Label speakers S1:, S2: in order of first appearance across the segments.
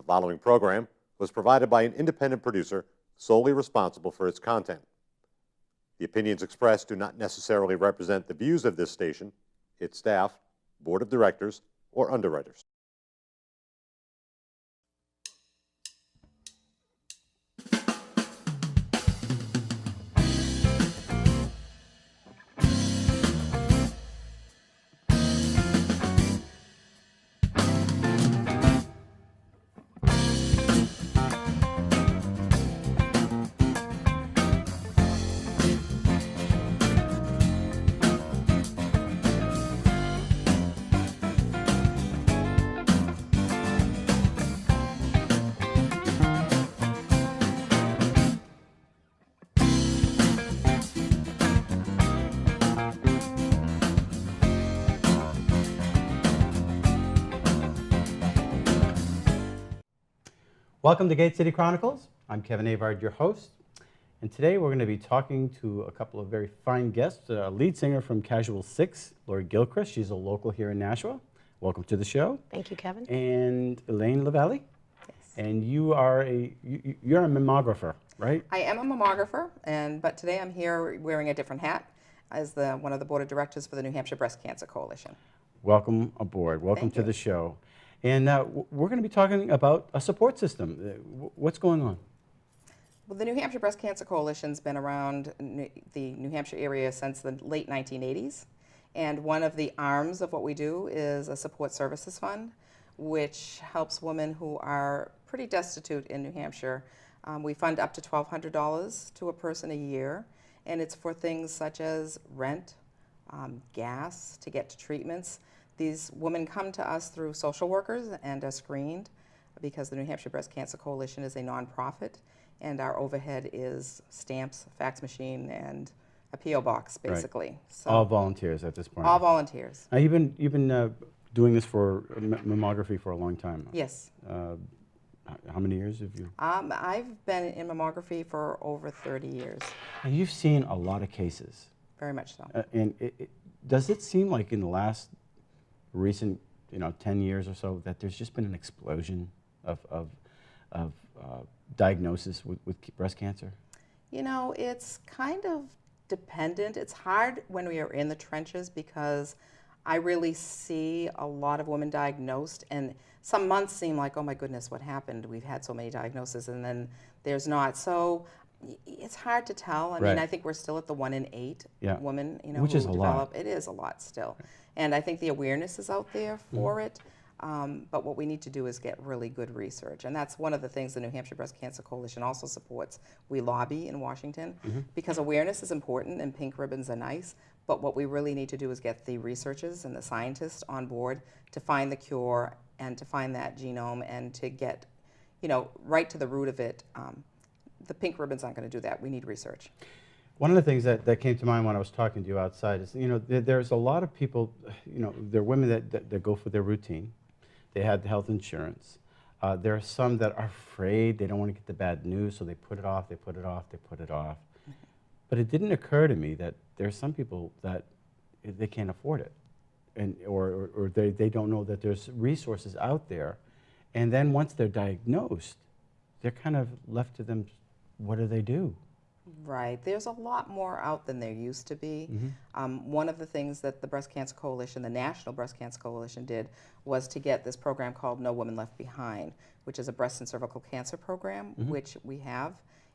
S1: following program was provided by an independent producer solely responsible for its content. The opinions expressed do not necessarily represent the views of this station, its staff, board of directors, or underwriters.
S2: Welcome to Gate City Chronicles. I'm Kevin Avard, your host, and today we're going to be talking to a couple of very fine guests. Lead singer from Casual 6, Lori Gilchrist. She's a local here in Nashua. Welcome to the show.
S3: Thank you, Kevin.
S2: And Elaine LaValle.
S3: Yes.
S2: And you're a mammographer, right?
S4: I am a mammographer, but today I'm here wearing a different hat as one of the board of directors for the New Hampshire Breast Cancer Coalition.
S2: Welcome aboard. Welcome to the show. And we're going to be talking about a support system. What's going on?
S4: Well, the New Hampshire Breast Cancer Coalition's been around the New Hampshire area since the late 1980s. And one of the arms of what we do is a support services fund, which helps women who are pretty destitute in New Hampshire. We fund up to $1,200 to a person a year, and it's for things such as rent, gas to get to treatments. These women come to us through social workers and are screened because the New Hampshire Breast Cancer Coalition is a nonprofit, and our overhead is stamps, fax machine, and a P.O. box, basically.
S2: Right.
S4: So
S2: all volunteers at this point.
S4: All volunteers.
S2: Now, you've been doing this for mammography for a long time.
S4: Yes.
S2: How many years have you?
S4: I've been in mammography for over 30 years.
S2: And you've seen a lot of cases.
S4: Very much so.
S2: And does it seem like in the last recent 10 years or so that there's just been an explosion of diagnosis with breast cancer?
S4: You know, it's kind of dependent. It's hard when we are in the trenches because I really see a lot of women diagnosed, and some months seem like, oh my goodness, what happened? We've had so many diagnoses, and then there's not. So it's hard to tell. I mean, I think we're still at the 1 in 8 women,
S2: which
S4: who
S2: is a
S4: develop.
S2: lot.
S4: It is a lot still. And I think the awareness is out there for it. But what we need to do is get really good research. And that's one of the things the New Hampshire Breast Cancer Coalition also supports. We lobby in Washington because awareness is important and pink ribbons are nice. But what we really need to do is get the researchers and the scientists on board to find the cure and to find that genome and to get, right to the root of it. The pink ribbons aren't going to do that. We need research.
S2: One of the things that came to mind when I was talking to you outside is, there's a lot of people, there are women that go for their routine. They have the health insurance. There are some that are afraid, they don't want to get the bad news, so they put it off, they put it off, they put it off. But it didn't occur to me that there are some people that they can't afford it, or they don't know that there's resources out there. And then once they're diagnosed, they're kind of left to them, what do they do?
S4: Right. There's a lot more out than there used to be. One of the things that the Breast Cancer Coalition, the National Breast Cancer Coalition, did was to get this program called No Woman Left Behind, which is a breast and cervical cancer program, which we have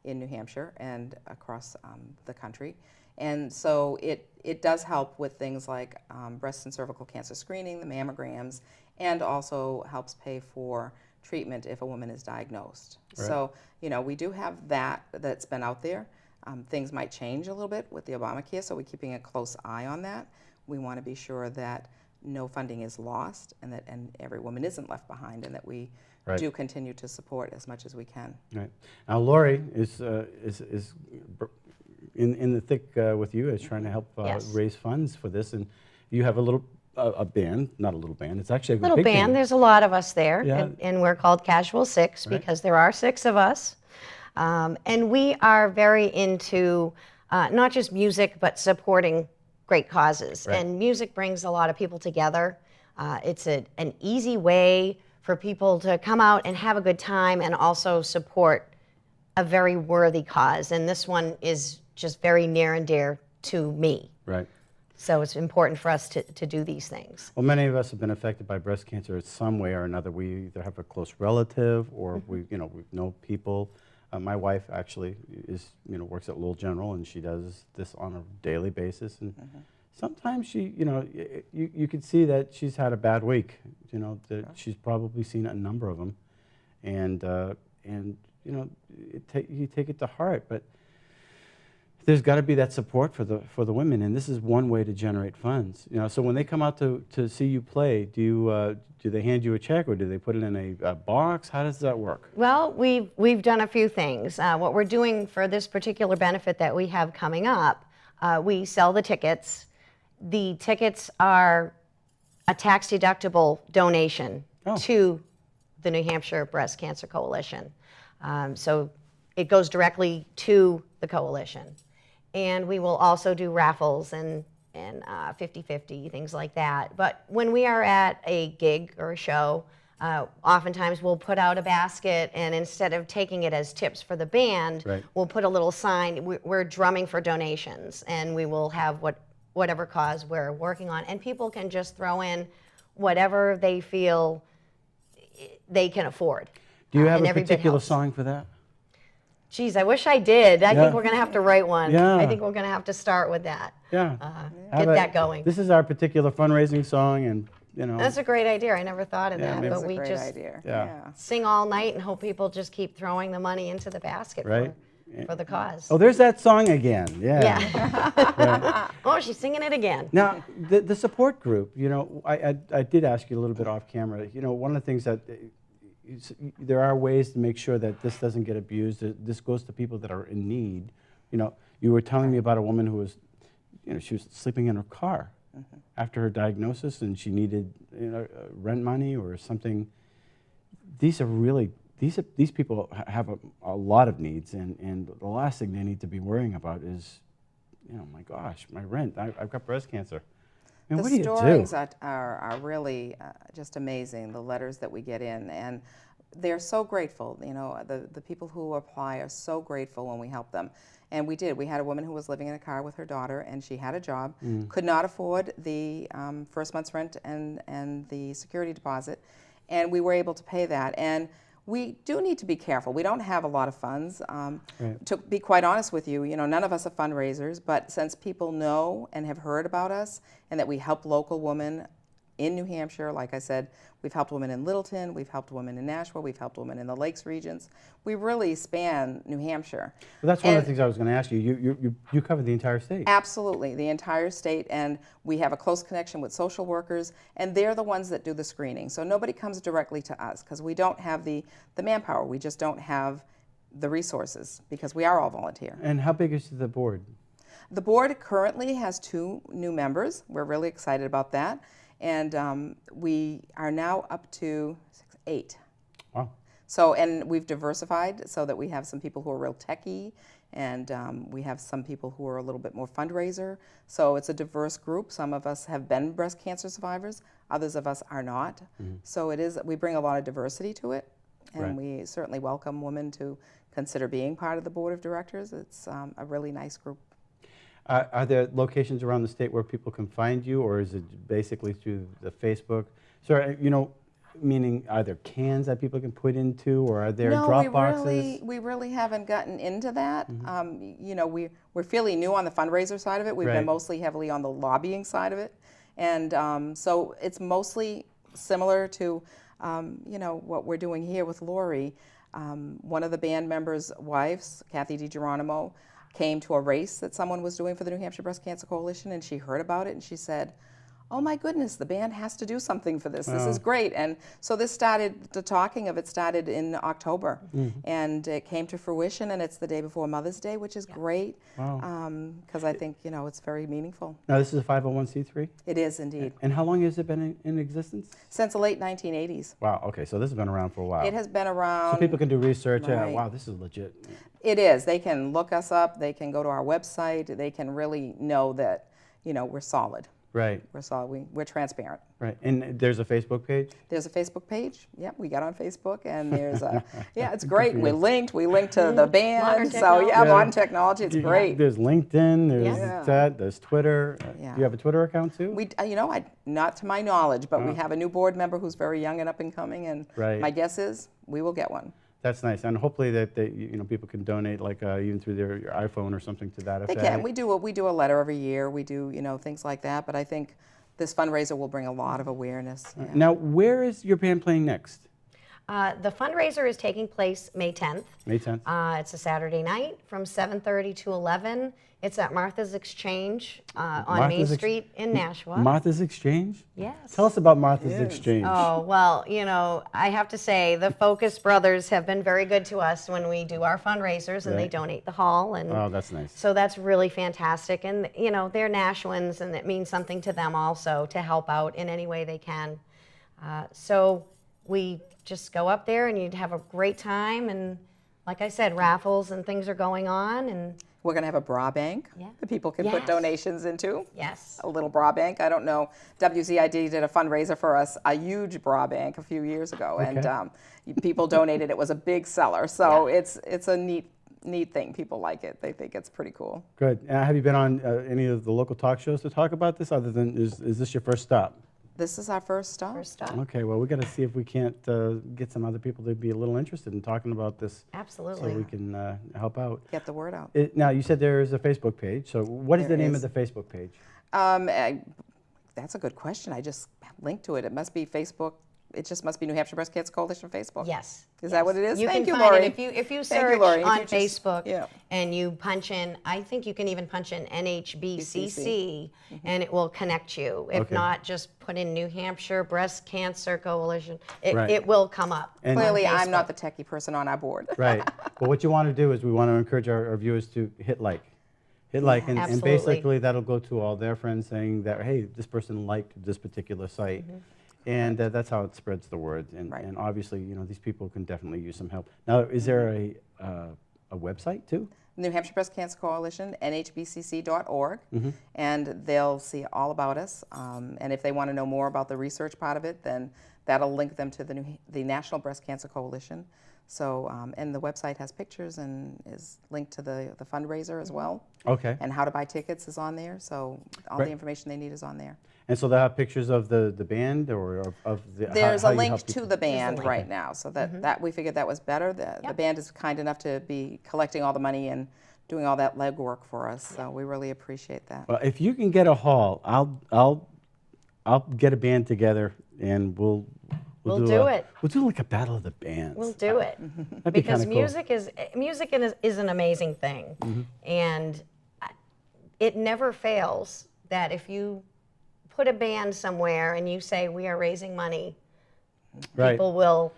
S4: in New Hampshire and across the country. And so it does help with things like breast and cervical cancer screening, the mammograms, and also helps pay for treatment if a woman is diagnosed.
S2: Right.
S4: So, we do have that's been out there. Things might change a little bit with the Obamacare, so we're keeping a close eye on that. We want to be sure that no funding is lost and that every woman isn't left behind, and that we do continue to support as much as we can. Right.
S2: Now, Lori is in the thick with you, is trying to help raise funds for this, and you have a band, not a little band. It's actually a
S3: little
S2: big
S3: band. There's a lot of us there,
S2: Yeah.
S3: and we're called Casual 6 because there are 6 of us, and we are very into not just music but supporting great causes. And music brings a lot of people together. It's an easy way for people to come out and have a good time and also support a very worthy cause. And this one is just very near and dear to me.
S2: Right.
S3: So it's important for us to do these things.
S2: Well, many of us have been affected by breast cancer in some way or another. We either have a close relative or we know people. My wife actually works at Lowell General, and she does this on a daily basis. And sometimes she, you could see that she's had a bad week. That she's probably seen a number of them, and you take it to heart. But there's got to be that support for the women, and this is one way to generate funds. So when they come out to see you play, do they hand you a check, or do they put it in a box? How does that work?
S3: Well, we've done a few things. What we're doing for this particular benefit that we have coming up, we sell the tickets. The tickets are a tax-deductible donation to the New Hampshire Breast Cancer Coalition. So it goes directly to the coalition. And we will also do raffles and 50-50, things like that. But when we are at a gig or a show, oftentimes we'll put out a basket, and instead of taking it as tips for the band, we'll put a little sign. We're drumming for donations, and we will have whatever cause we're working on. And people can just throw in whatever they feel they can afford.
S2: Do you have a particular song for that?
S3: Geez, I wish I did. I think we're going to have to write one.
S2: Yeah.
S3: I think we're going to have to start with that.
S2: Yeah.
S3: Get that going.
S2: This is our particular fundraising song, and
S3: That's a great idea. I never thought of that, but we just sing all night and hope people just keep throwing the money into the basket for the cause.
S2: Oh, there's that song again. Yeah.
S3: Right. Oh, she's singing it again.
S2: Now, the support group. I did ask you a little bit off camera. One of the things that there are ways to make sure that this doesn't get abused. This goes to people that are in need. You were telling me about a woman who was, she was sleeping in her car after her diagnosis, and she needed, rent money or something. These people have a lot of needs, and the last thing they need to be worrying about is, my gosh, my rent. I've got breast cancer. And what do you do?
S4: The stories are really just amazing, the letters that we get in, and they're so grateful. The people who apply are so grateful when we help them. And we did. We had a woman who was living in a car with her daughter, and she had a job, could not afford the first month's rent and the security deposit, and we were able to pay that. And we do need to be careful. We don't have a lot of funds. To be quite honest with you, none of us are fundraisers, but since people know and have heard about us and that we help local women in New Hampshire, like I said, we've helped women in Littleton, we've helped women in Nashua, we've helped women in the Lakes regions. We really span New Hampshire.
S2: Well, that's one of the things I was going to ask you. You cover the entire state.
S4: Absolutely, the entire state, and we have a close connection with social workers, and they're the ones that do the screening. So nobody comes directly to us because we don't have the manpower. We just don't have the resources because we are all volunteer.
S2: And how big is the board?
S4: The board currently has 2 new members. We're really excited about that. And we are now up to 8.
S2: Wow.
S4: So, and we've diversified so that we have some people who are real techie, and we have some people who are a little bit more fundraiser. So it's a diverse group. Some of us have been breast cancer survivors. Others of us are not. So we bring a lot of diversity to it, and we certainly welcome women to consider being part of the board of directors. It's a really nice group.
S2: Are there locations around the state where people can find you, or is it basically through the Facebook? So, meaning are there cans that people can put into, or are there drop boxes?
S4: We really haven't gotten into that. We're fairly new on the fundraiser side of it. We've been mostly heavily on the lobbying side of it. And so it's mostly similar to, what we're doing here with Lori. One of the band members' wives, Kathy DiGeronimo, came to a race that someone was doing for the New Hampshire Breast Cancer Coalition, and she heard about it, and she said, oh my goodness, the band has to do something for this. This is great. And so the talking of it started in October, and it came to fruition, and it's the day before Mother's Day, which is great, because I think, it's very meaningful.
S2: Now, this is a 501c3?
S4: It is indeed.
S2: And how long has it been in existence?
S4: Since the late 1980s.
S2: Wow, okay, so this has been around for a while.
S4: It has been around.
S2: So people can do research, wow, this is legit.
S4: It is. They can look us up, they can go to our website, they can really know that, we're solid.
S2: Right.
S4: We're transparent.
S2: Right. And there's a Facebook page?
S4: There's a Facebook page. Yep, we got on Facebook, and there's a, yeah, it's great. We linked to the band. So yeah,
S3: technology.
S4: modern technology, it's great.
S2: There's LinkedIn, there's
S3: Yeah.
S2: that, there's Twitter.
S4: Yeah.
S2: Do you have a Twitter account too?
S4: We, not to my knowledge, but we have a new board member who's very young and up and coming, and
S2: Right.
S4: my guess is we will get one.
S2: That's nice, and hopefully that people can donate, like even through your iPhone or something to that
S4: They
S2: effect.
S4: can. We do a letter every year. We do things like that. But I think this fundraiser will bring a lot of awareness. Yeah.
S2: Now, where is your band playing next?
S3: The fundraiser is taking place May 10th.
S2: May 10th?
S3: It's a Saturday night from 7:30 to 11. It's at Martha's Exchange on Main Street in Nashua.
S2: Martha's Exchange?
S3: Yes.
S2: Tell us about Martha's Exchange.
S3: Oh, well, I have to say the Focus brothers have been very good to us when we do our fundraisers, and they
S2: Right.
S3: donate the hall. And
S2: Oh, that's nice.
S3: so that's really fantastic. And, they're Nashuans, and it means something to them also to help out in any way they can. So we just go up there, and you'd have a great time. And like I said, raffles and things are going on. And
S4: We're going to have a bra bank that people can put
S3: Yes.
S4: donations into.
S3: yes.
S4: A little bra bank. I don't know. WZID did a fundraiser for us, a huge bra bank a few years ago, and people donated. It was a big seller. So it's a neat thing. People like it. They think it's pretty cool.
S2: Good. Have you been on any of the local talk shows to talk about this, other than, is this your first stop?
S4: This is our first stop.
S3: First stop.
S2: Okay, well, we got to see if we can't get some other people to be a little interested in talking about this.
S3: Absolutely.
S2: So we can help out.
S4: Get the word out.
S2: Now, you said there is a Facebook page. So what is
S4: There
S2: the name
S4: is.
S2: of the Facebook page?
S4: That's a good question. I just linked to it. It must be Facebook. It just must be New Hampshire Breast Cancer Coalition Facebook.
S3: Yes.
S4: Is that what it is?
S3: You
S4: Thank
S3: can
S4: you,
S3: find
S4: Lori.
S3: it if you
S4: Thank you,
S3: search
S4: Lori. If
S3: on
S4: you just-
S3: Facebook
S4: yeah.
S3: and you punch in, I think you can even punch in NHBCC and it will connect you. If
S2: Okay.
S3: not, just put in New Hampshire Breast Cancer Coalition.
S2: Right.
S3: It will come up.
S2: And-
S3: on
S4: Clearly, I'm not
S3: Facebook.
S4: the techie person on our board.
S2: Right. But what you want to do is we want to encourage our viewers to hit like. Hit like, and
S3: Absolutely.
S2: basically that'll go to all their friends saying that, hey, this person liked this particular site. And that's how it spreads the word. And,
S4: Right.
S2: and obviously, these people can definitely use some help. Now, is there a website too?
S4: New Hampshire Breast Cancer Coalition, nhbcc.org, and they'll see all about us. And if they want to know more about the research part of it, then that'll link them to the National Breast Cancer Coalition. So, and the website has pictures and is linked to the fundraiser as well.
S2: Okay.
S4: And how to buy tickets is on there. So all
S2: Right.
S4: the information they need is on there.
S2: And so they'll have pictures of the band or of the.
S4: There's
S2: how
S4: a
S2: you
S4: link
S2: help
S4: to
S2: people?
S4: the band
S3: link.
S4: right now, so that we figured that was better. The band is kind enough to be collecting all the money and doing all that legwork for us, so we really appreciate that.
S2: Well, if you can get a hall, I'll get a band together and we'll
S3: We'll do it.
S2: We'll do like a battle of the bands.
S3: We'll do it.
S2: That'd be
S3: Because
S2: kinda cool.
S3: music is an amazing thing. And it never fails that if you put a band somewhere and you say we are raising money,
S2: Right.
S3: people will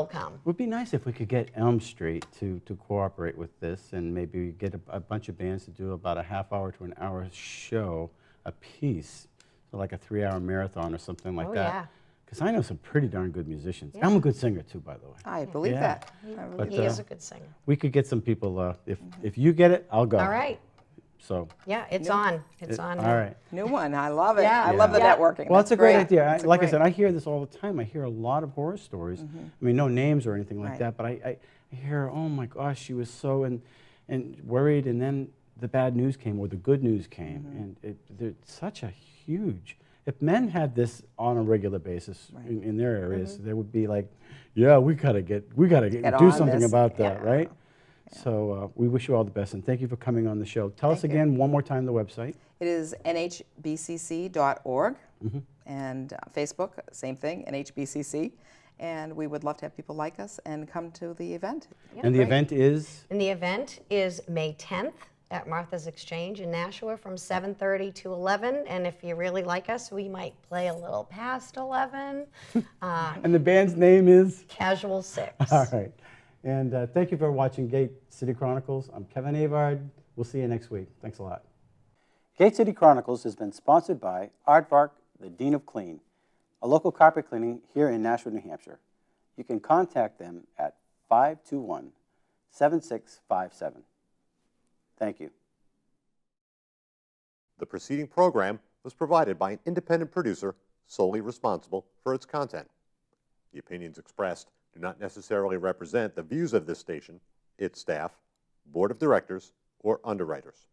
S3: come.
S2: It would be nice if we could get Elm Street to cooperate with this and maybe get a bunch of bands to do about a half-hour to an hour show a piece, so like a 3-hour marathon or something like
S3: Oh,
S2: that.
S3: yeah.
S2: Because I know some pretty darn good musicians. I'm a good singer too, by the way.
S4: I believe
S2: Yeah.
S4: that. I really
S2: But,
S3: He is a good singer.
S2: We could get some people. If you get it, I'll go.
S3: All right.
S2: So.
S3: Yeah, it's on. It's on.
S2: All right.
S4: New one, I love it.
S3: Yeah.
S4: I love the
S3: Yeah.
S4: networking.
S2: Well,
S4: That's
S2: it's a great
S4: great.
S2: idea.
S4: It's
S2: Like I
S4: great.
S2: said, I hear this all the time. I hear a lot of horror stories. I mean, no names or anything like
S4: Right.
S2: that, but I hear, oh my gosh, she was so and worried, and then the bad news came or the good news came, and it's such a huge. If men had this on a regular basis in their areas, they would be like, yeah, we gotta
S4: Get
S2: do
S4: on
S2: something
S4: this.
S2: about that,
S4: Yeah.
S2: right? So we wish you all the best, and thank you for coming on the show. Tell us
S4: Thank you.
S2: again one more time the website.
S4: It is nhbcc.org, and Facebook, same thing, NHBCC. And we would love to have people like us and come to the event.
S2: And the event is?
S3: And the event is May 10th at Martha's Exchange in Nashua from 7:30 to 11. And if you really like us, we might play a little past 11.
S2: And the band's name is?
S3: Casual 6.
S2: All right. And thank you for watching Gate City Chronicles. I'm Kevin Avard. We'll see you next week. Thanks a lot. Gate City Chronicles has been sponsored by Aardvark, the Dean of Clean, a local carpet cleaning here in Nashua, New Hampshire. You can contact them at 521-7657. Thank you.
S1: The preceding program was provided by an independent producer solely responsible for its content. The opinions expressed do not necessarily represent the views of this station, its staff, board of directors, or underwriters.